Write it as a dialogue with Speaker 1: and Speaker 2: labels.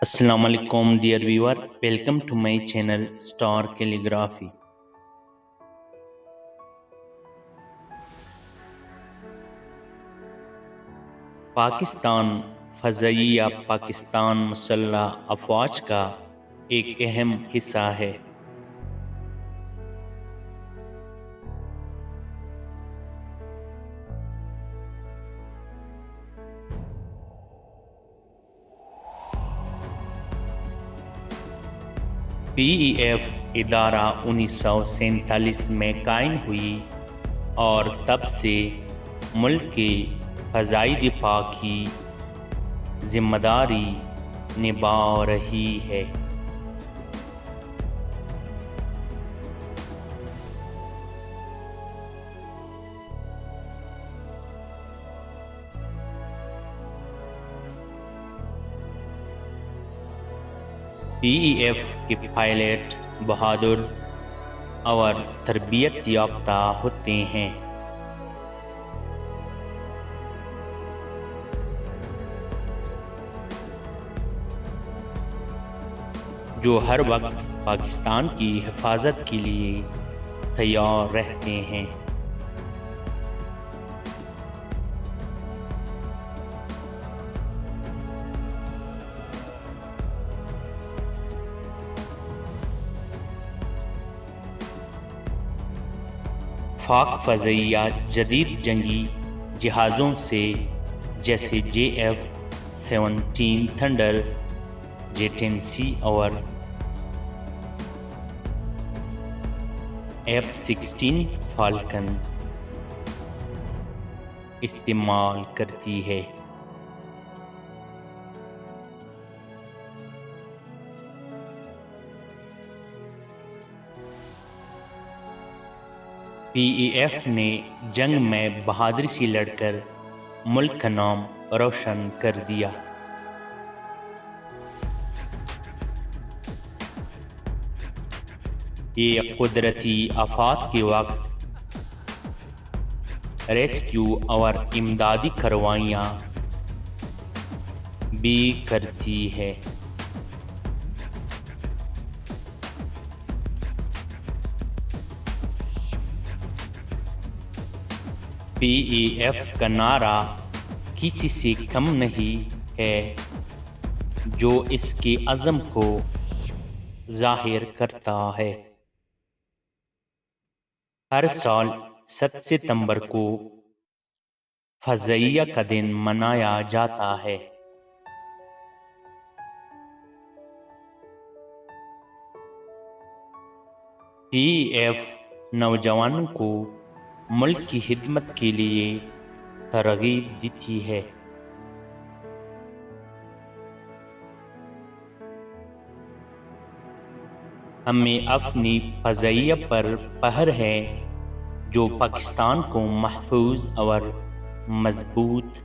Speaker 1: Assalamu alaikum dear viewer, welcome to my channel Star Calligraphy. Pakistan فضائی یا پاکستان مسلح افواج کا ایک اہم حصہ ہے۔ پی ای ایف ادارہ 1947 میں قائم ہوئی اور تب سے ملک کے فضائی دفاع کی ذمہ داری نبھا رہی ہے۔ پی ای ایف کے پائلٹ بہادر اور تربیت یافتہ ہوتے ہیں۔ جو ہر وقت پاکستان کی حفاظت کے لیے تیار رہتے ہیں۔ پاک فضائیہ جدید جنگی جہازوں سے جیسے JF-17 تھنڈر، J-10C اور F-16 فالکن استعمال کرتی ہے۔ پی ای ایف نے جنگ میں بہادری سے لڑ کر ملک کا نام روشن کر دیا۔ یہ قدرتی آفات کے وقت ریسکیو اور امدادی کارروائیاں بھی کرتی ہے۔ پی ای ایف کا نعرہ کسی سے کم نہیں ہے، جو اس کے عزم کو ظاہر کرتا ہے۔ ہر سال 7 ستمبر کو فضائیہ کا دن منایا جاتا ہے۔ پی ای ایف نوجوانوں کو ملک کی خدمت کے لیے ترغیب دیتی ہے۔ ہمیں اپنی فضائیہ پر فخر ہے، جو پاکستان کو محفوظ اور مضبوط